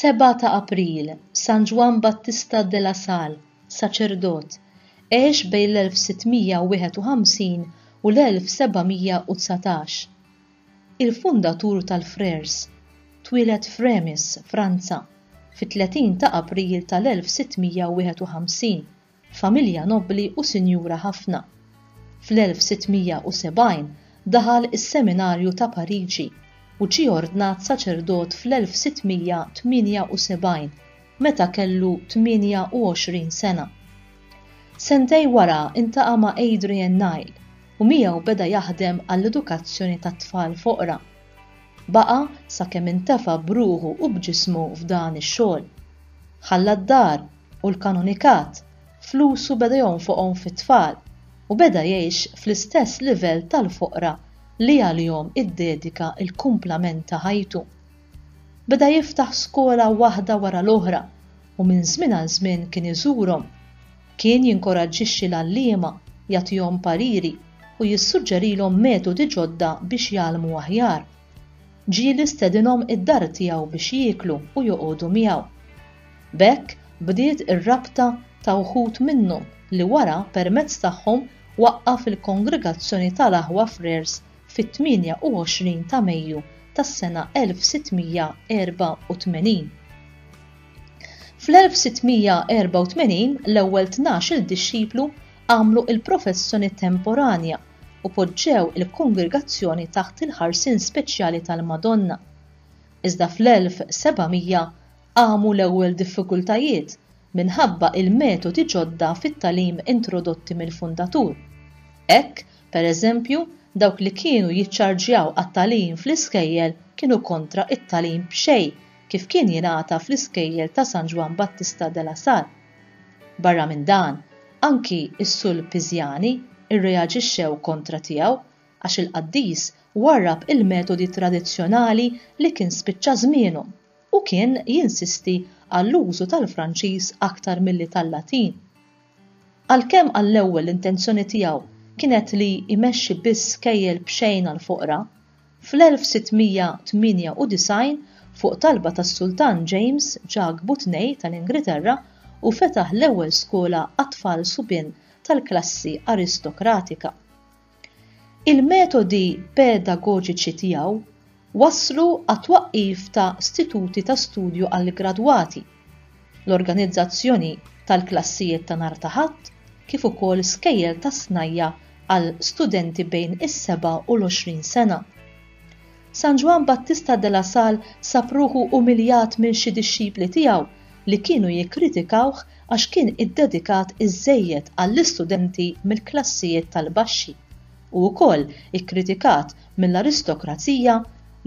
7 ta' April, San Ġwann Battista della Salle, saċerdot, għex bejn l-1651 u l-1719. Il-fundatur tal-Frères, twieled f'Reims, Franza, fit-30 ta' April tal-1651, familja nobbli u sinjura ħafna. Fl-1670 daħal is-seminarju ta' Pariġi u ġie ordnat saċerdot fl-1678 meta kellu 28 sena. Sentej wara intaqa' ma' Adrian Nile u miegħu beda jaħdem għall-edukazzjoni tat-tfal foqra. Baqa' sakemm intefa' b'ruħu u b'ġismu f'dan ix-xogħol. Ħalla d-dar u l-kanonikat, flusu beda jonfoqhom fit-tfal u beda jgħix fl-istess livell tal-foqra li għalihom iddedika l-kumplament ta' ħajtu. Beda jiftaħ skola waħda wara l-oħra u minn żmien għal żmien kien iżurhom. Kien jinkoraġġixxi l-għalliema, jagħtihom pariri u jissuġġerilhom metodi ġodda biex jgħallmu aħjar. Ġieli stedinhom id-dar tiegħu biex jieklu u joqogħdu miegħu. B'hekk bdiet ir-rabta ta' wħud minnhom li wara permezz tagħhom waqqaf il-kongregazzjoni tal-Aħwa Frères fit-28 ta' Mejju tas-sena 1684. Fl-1684 l-ewwel 12 dixxiplu għamlu il-professjoni temporanja u poġġew il-kongregazzjoni taħt il-ħarsien speċjali tal-Madonna. Iżda fl-1700 għamu l-ewwel diffikultajiet minħabba il-metodi ġodda fit-tagħlim introdotti mill-fundatur. Hekk, pereżempju, dawk li kienu jiċċarġjaw għat-tagħlim fl-iskejjel kienu kontra it-tagħlim b'xejn kif kien jingħata fl-iskejjel ta' San Ġwann Battista della Salle. Barra minn dan, anki is-Sulpiżjani irreaġixxew kontra tiegħu għax il-Qaddis warrab il-metodi tradizzjonali li kien spiċċa żmienhom u kien jinsisti għall-użu tal-Franċiż aktar milli tal-Latin. Għalkemm għall-ewwel l-intenzjoni tiegħu kienet li jmexxi biss skejjel b'xejn għall-foqra, fl-1698 fuq talba tas-Sultan James ġagbu tnej tal-Ingilterra u fetaħ l-ewwel skola għat-tfal subien tal-klassi aristokratika. Il-metodi pedagoġiċi tiegħu wasslu għat-twaqqif ta' istituti ta' studju għall-gradwati, l-organizzazzjoni tal-klassijiet ta' nhar ta' Ħadd, kif ukoll skejjel ta' snajja għal studenti bejn is-7 u l-20 sena. San Ġwann Battista della Salle sab ruħu umiljat minn xi dixxipli tiegħu li kienu jikkritikawh għax kien iddedikat iżżejjed għall-istudenti mill-klassijiet tal-baxxi u wkoll ikkritikat mill-aristokrazija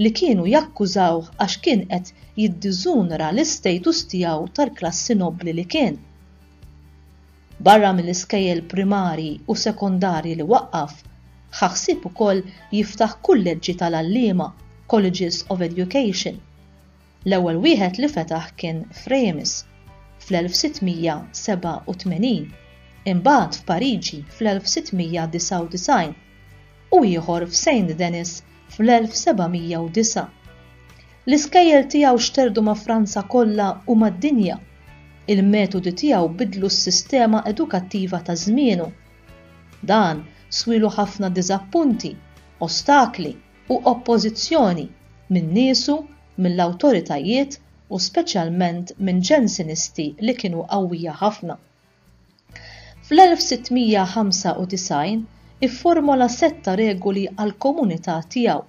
li kienu jakkużawh għax kien qed jiddiżunra l-istatus tiegħu tal-klassi nobbli li kien. Barra mill-iskejjel primari u sekondarji li waqqaf, ħsieb ukoll jiftaħ kulleġġi tal-għalliema, Colleges of Education. L-ewwel wieħed li fetaħ kien f'Reims fl-1687, imbagħad f'Pariġi fl-1699 u ieħor f'Saint Denis fl-1709. L-iskejjel tiegħu xterdu ma' Franza kollha u mad-dinja. Il-metodi tiegħu bidlu s-sistema edukattiva ta' żmienu. Dan swilu ħafna diżappunti, ostakli u oppożizzjoni minn niesu, mill-awtoritajiet u speċjalment minn ġensinisti li kienu qawwija ħafna. Fl-1695 ifformula 7 regoli għall-komunità tiegħu.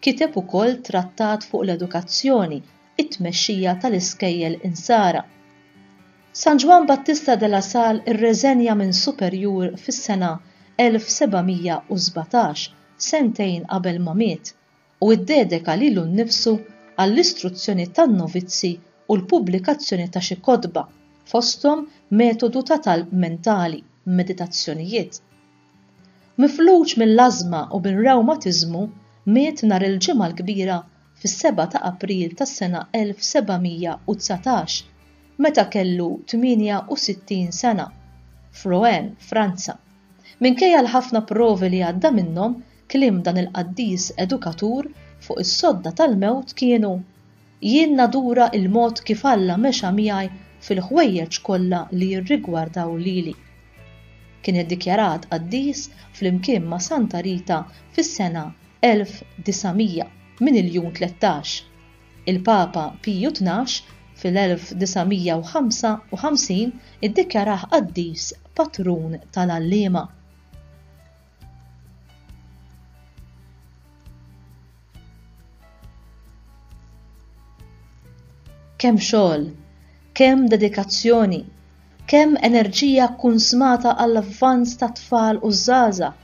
Kiteb ukoll trattat fuq l-edukazzjoni, it-tmexxija tal-iskejjel insara. San Ġwann Battista della Salle irreżenja minn superjur fis-sena 1717, sentejn qabel ma miet, u iddedeka lilu nnifsu għall-istruzzjoni tan-novizzi u l-pubblikazzjoni ta' xi kotba, fosthom metodu ta' talb mentali, meditazzjonijiet. Mifluġ mill-ażma u bil-rewmatiżmu miet nhar il-ġimgħa l-kbira fis-7 ta' April tas-sena 1719 meta kellu 68 sena f'Rouen, Franza. Minkejja l-ħafna provi li għadda minnhom, kliem dan il-Qaddis edukatur fuq is-sodda tal-mewt kienu: jien nadura il-mod kif Alla mexa miegħi fil-ħwejjeġ kollha li jirrigwardaw lili. Kien iddikjarat qaddis flimkien ma' Santa Rita fis-sena 1900 minn il-jun 13. Il-Papa Piju 12 fil-1955 iddikjarah qaddis patrun tal-għalliema. Kemm xogħol, kemm dedikazzjoni, kemm enerġija kunsmata għall-avvanz ta' tfal u żgħażagħ,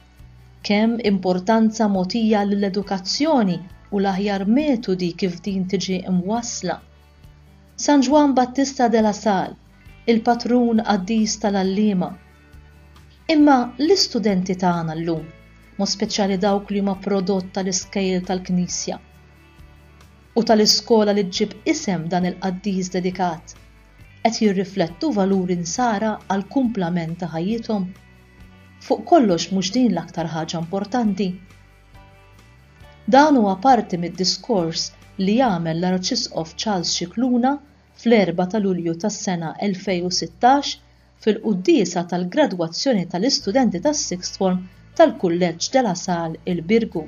kemm importanza mogħtija lill-edukazzjoni u l-aħjar metodi kif din tiġi mwassla. San Ġwann Battista della Salle, il-patrun qaddis tal-għalliema. Imma l-istudenti tagħna llum, mo speċjali dawk li huma prodott tal-iskejjel tal-knisja u tal-iskola li ġġib isem dan il-qaddis dedikat, qed jirriflettu valuri nsara għal kumplament ta' ħajjithom. Fuq kollox mhux din l-aktar ħaġa importanti. Dan huwa parti mid-diskors li jagħmel l-Arċisqof Charles Scicluna fl-4 ta' Lulju tas-sena 2016 fil-quddiesa tal-gradwazzjoni tal-istudenti tas-Sixth Form tal-Kulleġġ della Salle il-Birgu.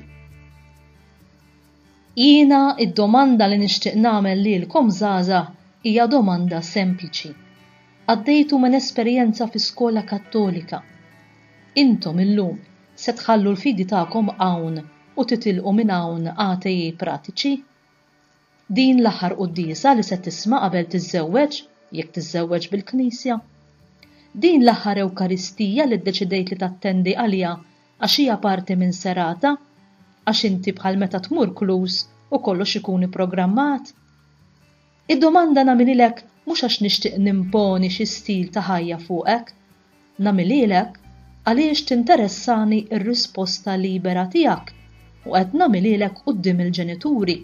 Jiena id-domanda li nixtieq nagħmel lilkom żgħażagħ hija domanda sempliċi. Għaddejtu minn esperjenza fi skola Kattolika. Intom illum se tħallu l-fidi tagħkom hawn u titilqu minn hawn għatejji pratiċi? Din l-aħħar quddiesa li se tisma' qabel tiżżewweġ jekk tiżżewweġ bil-Knisja? Din l-aħħar Ewkaristija li ddeċidejt li tattendi għaliha għax hija parti minn serata? Għax inti bħal meta tmur klus u kollox ikun ipprogrammat? Id-domanda nagħmililek mhux għax nixtieq nimponi xi stil ta' ħajja fuqek, nagħmililek għaliex tinteressani r-risposta libera tiegħek u qed nagħmililek quddiem il-ġenituri,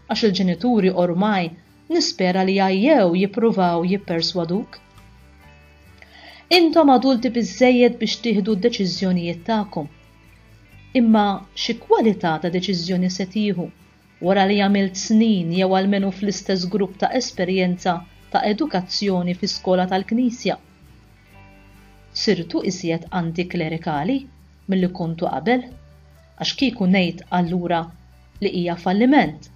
għax il-ġenituri ormai nispera li għajjew jippruvaw jipperswaduk. Intom adulti biżżejjed biex tieħdu d-deċiżjonijiet tagħkom. Imma xi kwalità ta' deċiżjoni se tieħu wara li għamilt snin jew almenu fl-istess grupp ta' esperjenza ta' edukazzjoni fi skola tal-Knisja? Sirtu iżjed antiklerikali milli kontu qabel, għax kieku ngħid allura li hija falliment.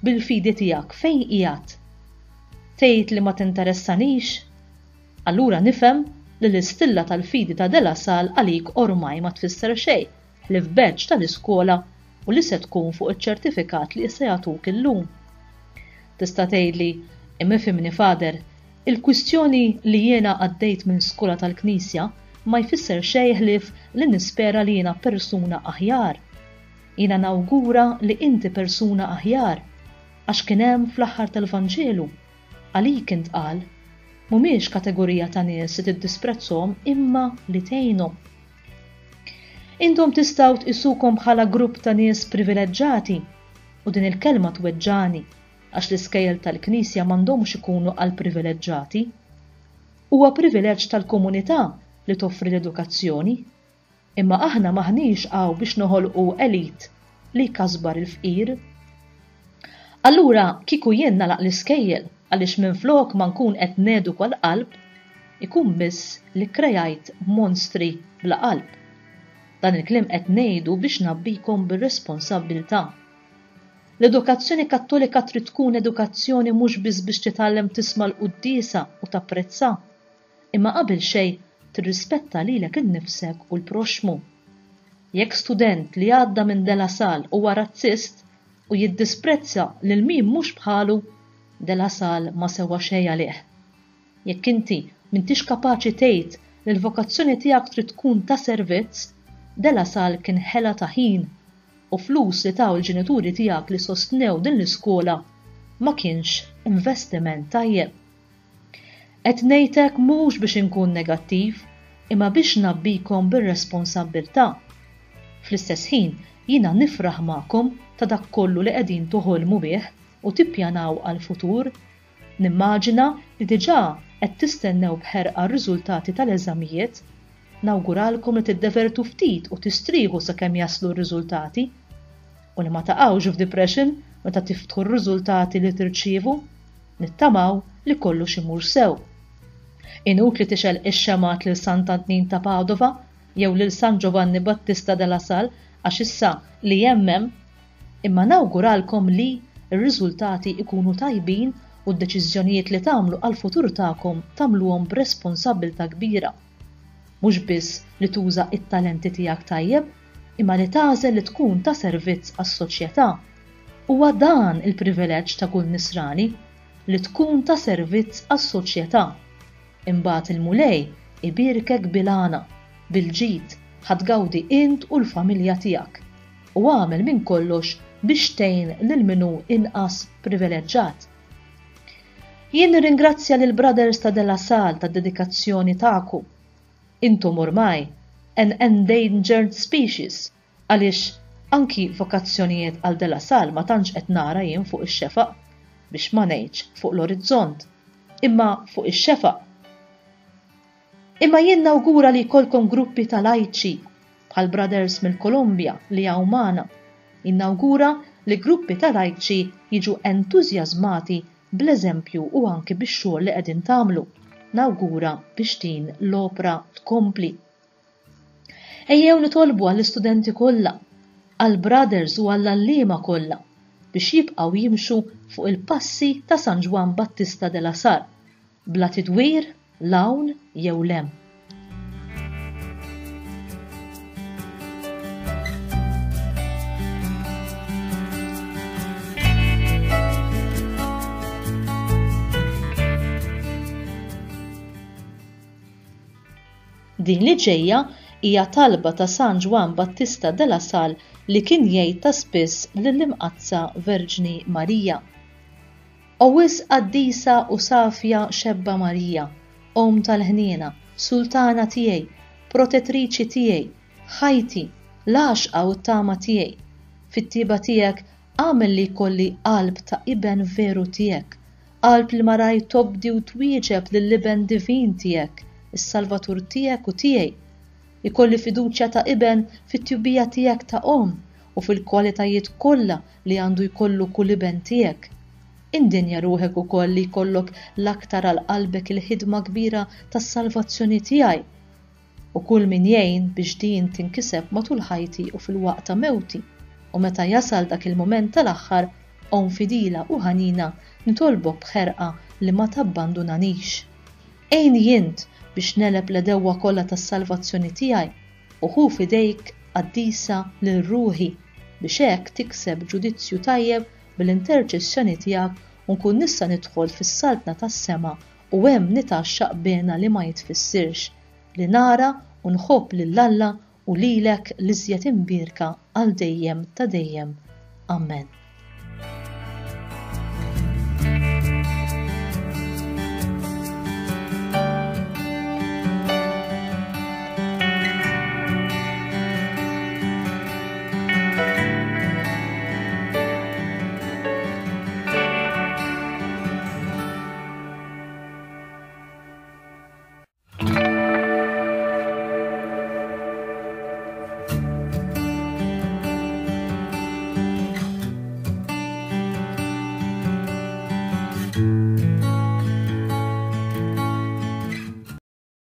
Bil-fidi tiegħek fejn qiegħed? Tgħid li ma tinteressanix? Allura nifhem li l-istilla tal-fidi ta' della Salle għalik ormai ma tfisser xejn li f'beġġ tal-iskola u li se tkun fuq iċ-ċertifikat li se jagħtuk illum. Tista' tgħidli, imma fimni fader, il-kwistjoni li jiena għaddejt minn skola tal-Knisja ma jfisser xejn ħlief li nispera li jiena persuna aħjar. Jiena nawgura li inti persuna aħjar għax kien hemm fl-aħħar tal-Vanġelu għalik intqal mhumiex kategorija ta' nies li tiddisprezzhom imma li tgħinhom. Intom tistgħu tqisukom bħala grupp ta' nies privileġġjati u din il-kelma tweġġani għax l-iskejjel tal-Knisja m'għandhomx ikunu għal privileġġjati. Huwa privileġġ tal-komunità li toffri l-edukazzjoni, imma aħna maħniex hawn biex noħolqu elit li jkasbar il-fqir. Allura kieku jien nagħlaq l-iskejjel għaliex minflok ma nkun qed nedu kwal-qalb, ikun biss li krejajt monstri bla qalb. Dan il-kliem qed ngħidu biex nabbikom bir-responsabbiltà. L-edukazzjoni Kattolika trid tkun edukazzjoni mhux biss biex titgħallem tisma' l-quddiesa u tapprezza, imma qabel xejn tirrispetta lilek innifsek u l-proxmu. Jekk student li għadda minn della Salle huwa razzist u jiddisprezza lil min mhux bħalu, della Salle ma sewwa xejn għalih. Jekk inti m'intix kapaċi tgħid li l-vokazzjoni tiegħek trid tkun ta' servizz, della Salle kien ħela ta' ħin u flus li taw il-ġenituri tiegħek li sostnew din l-iskola ma kienx investiment tajjeb. Qed ngħidlek mhux biex inkun negattiv, imma biex nabbikom bir-responsabbiltà. Fl-istess ħin jiena nifraħ magħkom ta' dak kollu li qegħdin toħolmu bih u tippjanaw għall-futur. Nimmaġina li diġà qed tistennew bħerqa r-riżultati tal-eżamijiet. Nawguralkom li tiddevertu ftit u tistrieħu sakemm jaslu r-riżultati u li ma taqgħux f'depression meta tiftħu r-riżultati li tirċievu, nittamaw li kollox imur sew. Inutli tixel ix-xemat lil Sant'Antnin ta' Padova jew lil San Ġwann Battista della Salle għax issa li jemmem, imma nawguralkom li r-riżultati ikunu tajbin u d-deċiżjonijiet li tagħmlu għall-futur tagħkom tagħmluhom b'responsabbiltà kbira. Mhux biss li tuża it-talenti tiegħek tajjeb, imma li tagħżel li tkun ta' servizz għas-soċjetà. Huwa dan il-privileġġ ta' kull nisrani li tkun ta' servizz għas-soċjetà. Imbagħad il-mulej ibirkek bil-għana, bil-ġid, ħadgawdi int u l-familja tiegħek. U għamel minn kollox biex tgħin lil minhu inqas privileġġjat. Jien nirringrazzja lil brothers ta' Della Salle tad-dedikazzjoni tagħkom. Intom ormai an endangered species għaliex anki vokazzjonijiet għal Della Salle ma tantx qed nara jien fuq ix-xefaq biex ma ngħidx fuq l-orizzont, imma fuq ix-xefaq. Imma jien nawgura li jkollkom gruppi ta' lajċi bħal brothers mill-Kolombja li hawn magħna. Innawgura li gruppi ta' lajċi jiġu entużjażmati bl-eżempju u anke bix-xogħol li qegħdin tagħmlu. Nawgura biex din l-opra tkompli. Ejjew nitolbu għall-istudenti kollha, għall-brothers u għall-għalliema kollha biex jibqgħu jimxu fuq il-passi ta' San Ġwann Battista della Salle, bla tidwir, lawn jew lem. Din li ġejja hija talba ta' San Ġwann Battista della Salle li kien jgħid ta' spiss lill-imqazza Verġni Marija. Owis Qaddisa u Safja Xebba Marija, Om tal-ħniena, Sultana tiegħi, Protettriċi tiegħi, ħajti, l-għaxqa u t-tama tiegħi. Fit-tieba tiegħek għamel li jkolli qalb ta' iben veru tiegħek, qalb li ma raj tobdi u twieġeb lill-iben divin tiegħek, is-Salvatur tiegħek u tiegħi. Ikolli fiduċja ta' iben fit-tjubija tiegħek ta' om u fil-kwalitajiet kollha li għandu jkollu kull iben tiegħek. Indinja ruħek ukoll li jkollok l-aktar għal qalbek il-ħidma kbira tas-salvazzjoni tiegħi. U kull min jgħin biex din tinkiseb matul ħajti u fil-waqt ta' mewti. U meta jasal dak il-mument tal-aħħar om fidila u ħanina nitolbok bħerqa li ma tabbandunanix. Ejn jint biex neleb l-dewwa kollha tas-salvazzjoni tiegħi u ħu fidejk Qaddisa lil ruħi biex hekk tikseb ġudizzju tajjeb bil-interċessjoni tiegħek u nkun nista' nidħol fis-saltna tas-sema u hemm nitaxxaq bena li ma jitfissirx li nara u nħobb lill Alla u lilek li żjed imbierka għal dejjem ta' dejjem. Amen.